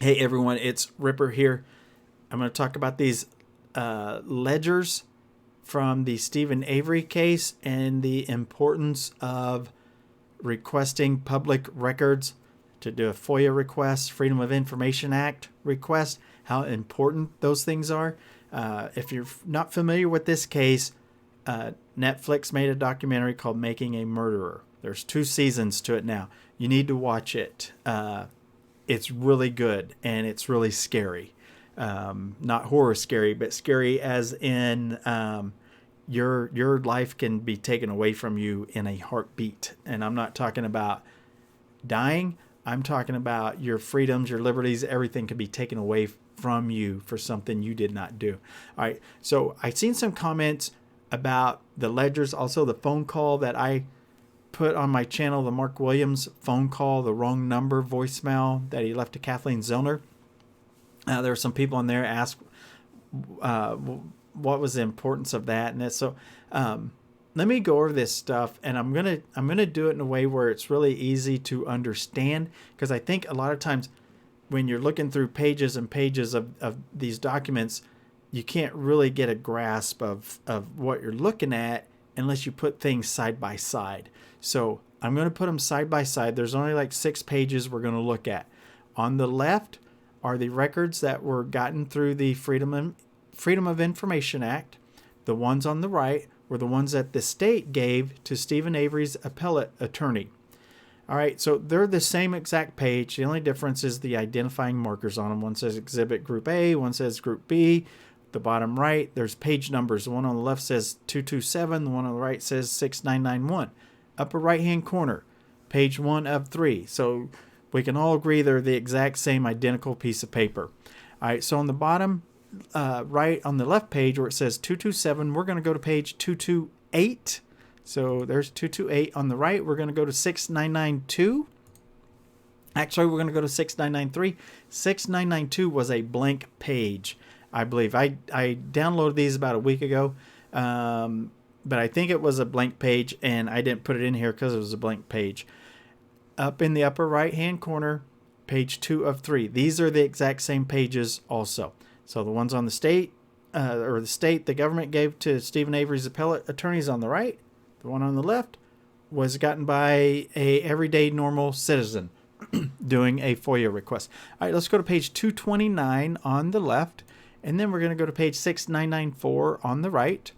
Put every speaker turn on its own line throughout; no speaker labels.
Hey everyone, it's Ripper here. I'm going to talk about these ledgers from the Stephen Avery case and the importance of requesting public records to do a FOIA request, Freedom of Information Act request, how important those things are. If you're not familiar with this case, Netflix made a documentary called Making a Murderer. There's 2 seasons to it now. You need to watch it. It's really good and it's really scary. Not horror scary, but scary as in your life can be taken away from you in a heartbeat. And I'm not talking about dying. I'm talking about your freedoms, your liberties, everything can be taken away from you for something you did not do. All right. So I've seen some comments about the ledgers, also the phone call that I put on my channel, the Mark Williams phone call, the wrong number voicemail that he left to Kathleen Zellner. There were some people in there ask what was the importance of that, and so let me go over this stuff, and I'm gonna do it in a way where it's really easy to understand, because I think a lot of times when you're looking through pages and pages of these documents, you can't really get a grasp of what you're looking at unless you put things side by side. So I'm going to put them side by side. There's only like 6 pages we're going to look at. On the left are the records that were gotten through the Freedom of Information Act. The ones on the right were the ones that the state gave to Stephen Avery's appellate attorney. All right, so they're the same exact page. The only difference is the identifying markers on them. One says Exhibit Group A, one says Group B. The bottom right, there's page numbers. The one on the left says 227. The one on the right says 6991. Upper right-hand corner, page 1 of 3. So we can all agree they're the exact same identical piece of paper. All right, so on the bottom right on the left page where it says 227, we're going to go to page 228. So there's 228 on the right. We're going to go to 6992. Actually, we're going to go to 6993. 6992 was a blank page, I believe. I downloaded these about a week ago, but I think it was a blank page, and I didn't put it in here because it was a blank page. Up in the upper right-hand corner, page 2 of 3. These are the exact same pages also. So the ones on the state, the government gave to Stephen Avery's appellate attorneys on the right. The one on the left was gotten by a everyday normal citizen doing a FOIA request. All right, let's go to page 229 on the left, and then we're going to go to page 6994 on the right.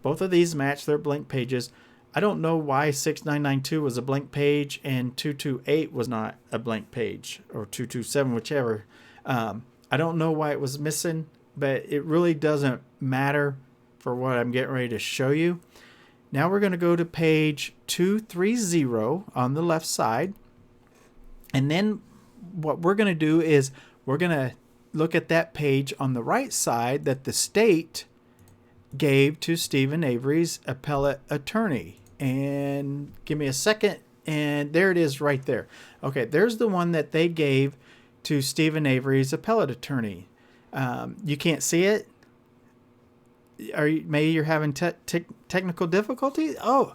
Both of these match their blank pages. I don't know why 6992 was a blank page and 228 was not a blank page, or 227, whichever. I don't know why it was missing, but it really doesn't matter for what I'm getting ready to show you. Now we're going to go to page 230 on the left side. And then what we're going to do is we're going to look at that page on the right side that the state gave to Stephen Avery's appellate attorney. And give me a second, and there it is right there. Okay, there's the one that they gave to Stephen Avery's appellate attorney. You can't see it? Maybe you're having technical difficulties? Oh,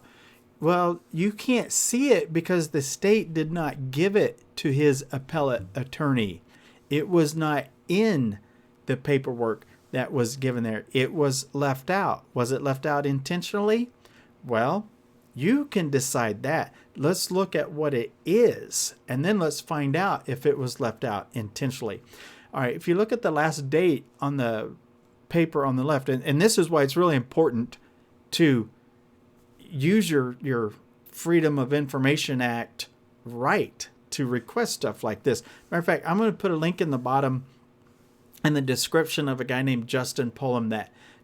well, you can't see it because the state did not give it to his appellate attorney. It was not in the paperwork that was given there. It was left out. Was it left out intentionally? Well, you can decide that. Let's look at what it is, and then let's find out if it was left out intentionally. All right, if you look at the last date on the paper on the left, and this is why it's really important to use your Freedom of Information Act right to request stuff like this. Matter of fact, I'm going to put a link in the bottom in the description of a guy named Justin Pullum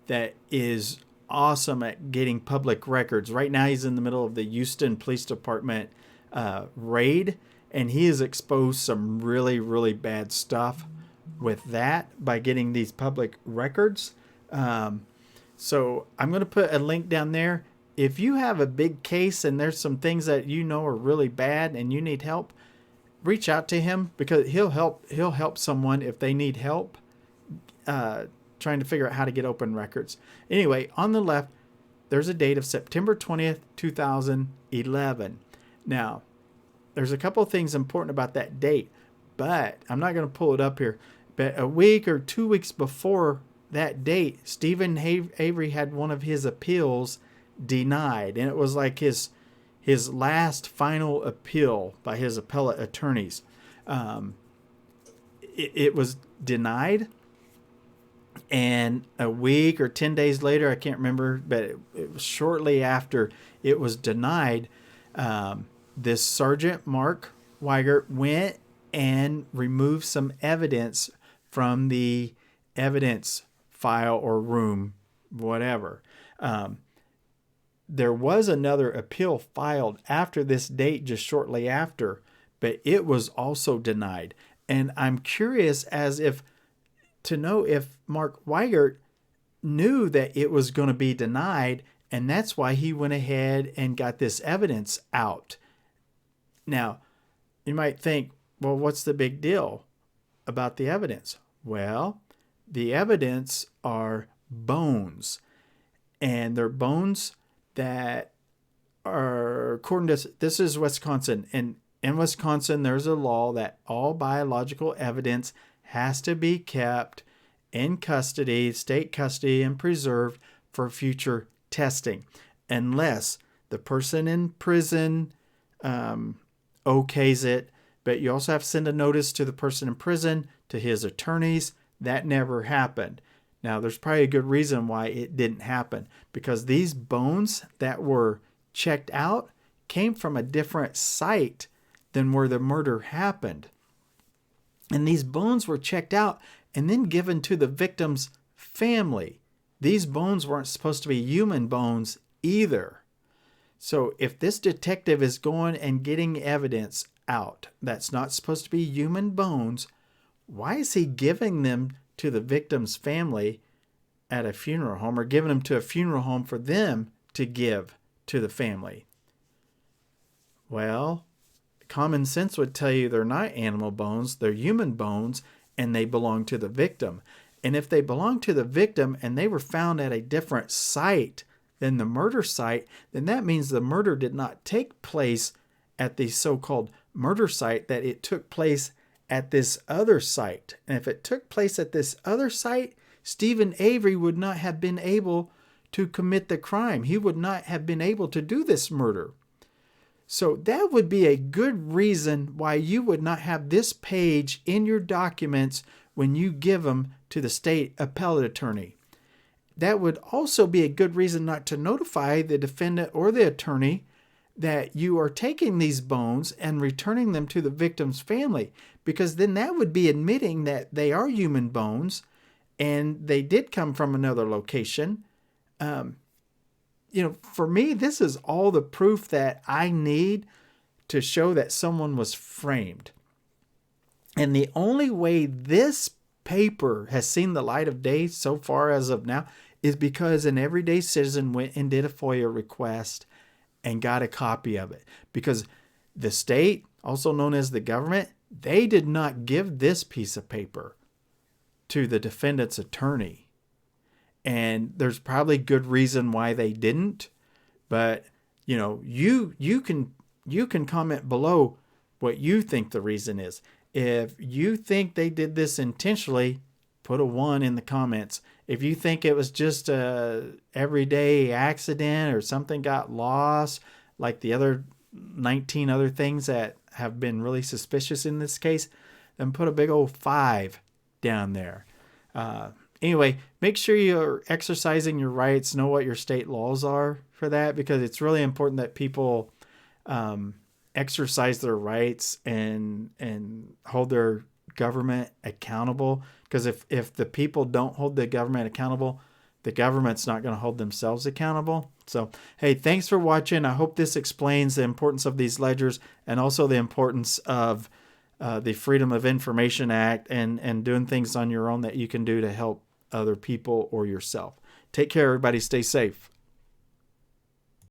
that is awesome at getting public records. Right now he's in the middle of the Houston Police Department raid, and he has exposed some really, really bad stuff with that by getting these public records. So I'm going to put a link down there. If you have a big case and there's some things that you know are really bad and you need help, reach out to him, because he'll help someone if they need help trying to figure out how to get open records. Anyway, on the left, there's a date of September 20th, 2011. Now, there's a couple of things important about that date. But I'm not going to pull it up here. But a week or 2 weeks before that date, Stephen Avery had one of his appeals denied. And it was like his last final appeal by his appellate attorneys. It was denied. And a week or 10 days later, I can't remember, but it was shortly after it was denied, this Sergeant Mark Weigert went and removed some evidence from the evidence file or room, whatever. There was another appeal filed after this date, just shortly after, but it was also denied. And I'm curious to know if Mark Weigert knew that it was going to be denied, and that's why he went ahead and got this evidence out. Now, you might think, well, what's the big deal about the evidence? Well, the evidence are bones, and they're bones that are, according to, this is Wisconsin, and in Wisconsin, there's a law that all biological evidence has to be kept in custody, state custody, and preserved for future testing, unless the person in prison okays it. But you also have to send a notice to the person in prison, to his attorneys. That never happened. Now, there's probably a good reason why it didn't happen, because these bones that were checked out came from a different site than where the murder happened. And these bones were checked out and then given to the victim's family. These bones weren't supposed to be human bones either. So if this detective is going and getting evidence out that's not supposed to be human bones, why is he giving them to the victim's family at a funeral home, or giving them to a funeral home for them to give to the family? Well, common sense would tell you they're not animal bones, they're human bones, and they belong to the victim. And if they belong to the victim and they were found at a different site than the murder site, then that means the murder did not take place at the so-called murder site, that it took place at this other site. And if it took place at this other site, Stephen Avery would not have been able to commit the crime. He would not have been able to do this murder. So that would be a good reason why you would not have this page in your documents when you give them to the state appellate attorney. That would also be a good reason not to notify the defendant or the attorney that you are taking these bones and returning them to the victim's family, because then that would be admitting that they are human bones and they did come from another location. For me, this is all the proof that I need to show that someone was framed. And the only way this paper has seen the light of day so far as of now is because an everyday citizen went and did a FOIA request and got a copy of it. Because the state, also known as the government, they did not give this piece of paper to the defendant's attorney. And there's probably good reason why they didn't. But, you can comment below what you think the reason is. If you think they did this intentionally, put a 1 in the comments. If you think it was just a everyday accident or something got lost, like the other 19 other things that have been really suspicious in this case, then put a big old 5 down there. Anyway, make sure you're exercising your rights, know what your state laws are for that, because it's really important that people exercise their rights and hold their government accountable. Because if the people don't hold the government accountable, the government's not going to hold themselves accountable. So, hey, thanks for watching. I hope this explains the importance of these ledgers and also the importance of the Freedom of Information Act and doing things on your own that you can do to help other people or yourself. Take care, everybody. Stay safe.